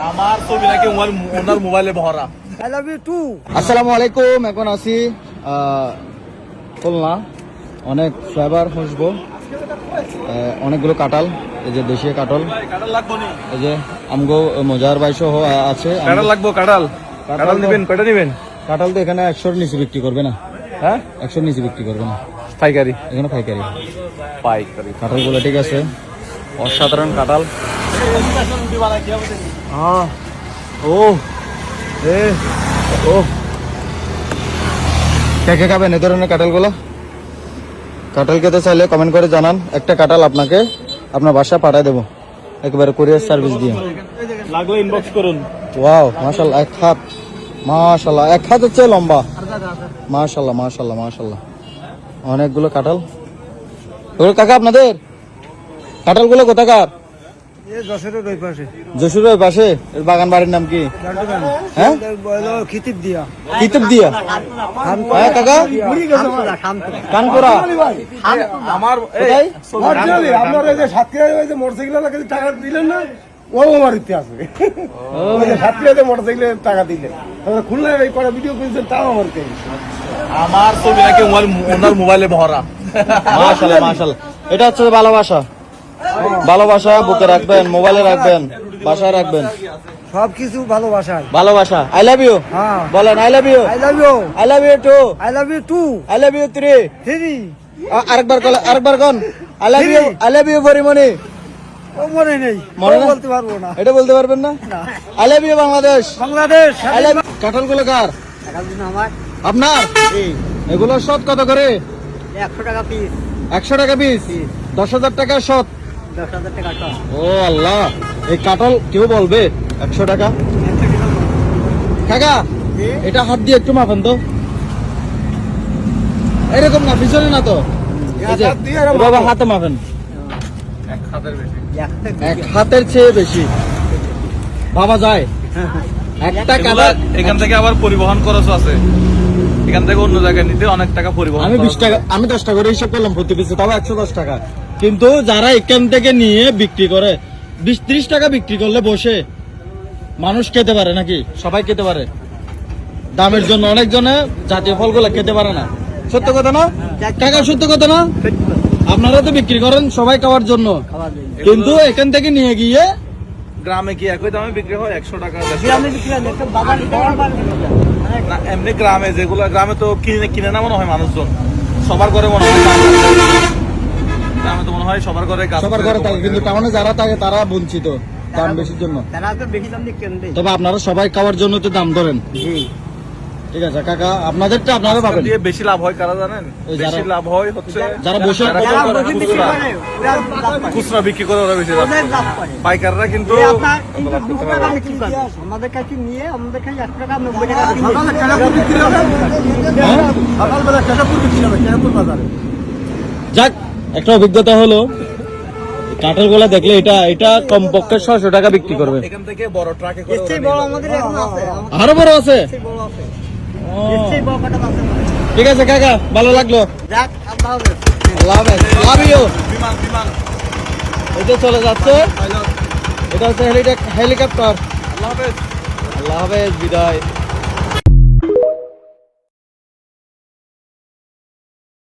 আমার ছবি নাকি ওনার মোবাইলে ভরা। I love you too. আসসালামু আলাইকুম। এখন আছি খুলনা, অনেক ফ্লেভার খুঁজবো, অনেকগুলো কাঁঠাল, এই যে দেশীয় কাঁঠাল, কাঁঠাল লাগবো নি? এই যে আমগো মজার বাইশ আছে। কাঁঠাল লাগবো, কাঁঠাল কাঁঠাল নেবেন? কয়টা নেবেন? কাঁঠাল তো এখানে 100-র নিচে বিক্রি করবে না। হ্যাঁ, 100-র নিচে বিক্রি করবে না, পাইকারি। এখানে পাইকারি। পাইকারি কাঁঠালগুলো ঠিক আছে, অসাধারণ কাঁঠাল। ও এ ও কে কে খাবেন এ ধরনের কাঁঠালগুলো? কাঁঠাল খেতে চাইলে কমেন্ট করে জানান, একটা কাঁঠাল আপনাকে আপনার বাসায় পাঠিয়ে দেবো একেবারে কুরিয়ার সার্ভিস দিয়ে। লাগলে ইনবক্স করুন। ওয়াও, মাশাআল্লাহ, এক হাত, মাশাআল্লাহ, এক হাত হচ্ছে লম্বা, মাশাআল্লাহ মাশাআল্লাহ মাশাআল্লাহ। অনেকগুলো কাঁঠাল। ওগুলো কাকা আপনাদের কাঁঠালগুলো কোথাকার? যশোরের ওই পাশে। যশোরের ওই পাশে। এর বাগান বাড়ির নাম কি? হ্যাঁ, খিতিব দিয়া। কিতুব দিয়া। হ্যাঁ কাকা, কানপুরা। আমার কোথায়? আপনার ওই যে সাতক্ষীরায় ওই যে মোটরসাইকেল টাকা দিলেন না, ও আমার ইতি আছে। ওই যে সাতক্ষীরায় মোটরসাইকেলের টাকা দিলেন, তারপরে খুলনায় এই কটা ভিডিও করেছেন, তাও আমার আমার ছবি নাকি ওনার মোবাইলে ভরা। মাশাআল্লাহ মাশাআল্লাহ। এটা হচ্ছে ভালোবাসা। ভালোবাসা বুকে রাখবেন, মোবাইলে রাখবেন, বাসায় রাখবেন, সবকিছু ভালোবাসায়। ভালোবাসা। আই লাভ ইউ হ্যাঁ, বলেন। I love you, I love you, I love you too, I love you too, I love you three. Three. আরেকবার কোন? I love you, I love you Porimoni. ও মনে নেই, মনে নেই? বলতে পারবো না। এটা বলতে পারবেন না? I love you Bangladesh, Bangladesh. I love. কাঁঠালগুলো কার? আমার আপনার? এগুলো শত কত করে? 100 টাকা পিস। 100 টাকা পিস, 10,000 টাকা শত। 10,000 টাকা টন। ও আল্লাহ, এই কাঁঠাল কেউ বলবে 100 টাকা? কাকা এটা হাত দিয়ে একটু মাপেন তো, এরকম না, পিছনে না তো, এই যে, বাবা হাতে মাপেন। এক হাতের চেয়ে বেশি বাবা যায় একটা কাঁঠাল। এখান থেকে আবার পরিবহন খরচ আছে, এখান থেকে অন্য জায়গায় নিতে অনেক টাকা পরিবহন। আমি 20 টাকা, আমি 10 টাকা করে হিসাব করলাম প্রতি পিসে, তাও 110 টাকা। কিন্তু যারা এখান থেকে নিয়ে বিক্রি করে 20-30 টাকা বিক্রি করলে বসে মানুষ খেতে পারে নাকি? সবাই খেতে পারে? দামের জন্য অনেকজনে জাতীয় ফলগুলো খেতে পারে না। সত্য কথা না কাকা? সত্য কথা না? আপনারা তো বিক্রি করেন সবাই খাওয়ার জন্য, কিন্তু এখান থেকে নিয়ে গিয়ে গ্রামে কি একই দামে বিক্রি হয়? 100 টাকা। না, এমনি গ্রামে যেগুলো, গ্রামে তো কিনে না মনে হয় মানুষজন, সবার ঘরে মনে হয়। গ্রামে তো মনে হয় সবার ঘরে গাছ, সবার ঘরে থাকে, কিন্তু টাউনে যারা থাকে তারা বঞ্চিত দাম বেশির জন্য। তবে আপনারা সবাই খাওয়ার জন্য তো দাম ধরেন। ঠিক আছে কাকা, আপনাদেরটা আপনারা পাবেন। দিয়ে বেশি লাভ হয় কারা জানেন? বেশি লাভ হয় হচ্ছে যারা বসে খুচরা বিক্রি করে, ওরা বেশি লাভ করে। পাইকাররা কিন্তু আমাদের কাছে নিয়ে আমাদের কাছে 1 টাকা 90 টাকা যাক, একটা অভিজ্ঞতা হলো। কাঁঠাল গোলা দেখলে এটা কমপক্ষে 600 টাকা বিক্রি করবে। এখান থেকে বড় ট্রাকে করে এর বড় আমাদের এখন আছে। আরো বড় আছে? বড় আছে। ও, এর বড় কাটা আছে। ঠিক আছে কাকা, ভালো লাগলো। যাক, আল্লাহ হাফেজ। আল্লাহ হাফেজ, লাভ ইউ। বিমান এটা চলে যাচ্ছে, এটা হচ্ছে হেলিকপ্টার। আল্লাহ হাফেজ। আল্লাহ হাফেজ, বিদায়।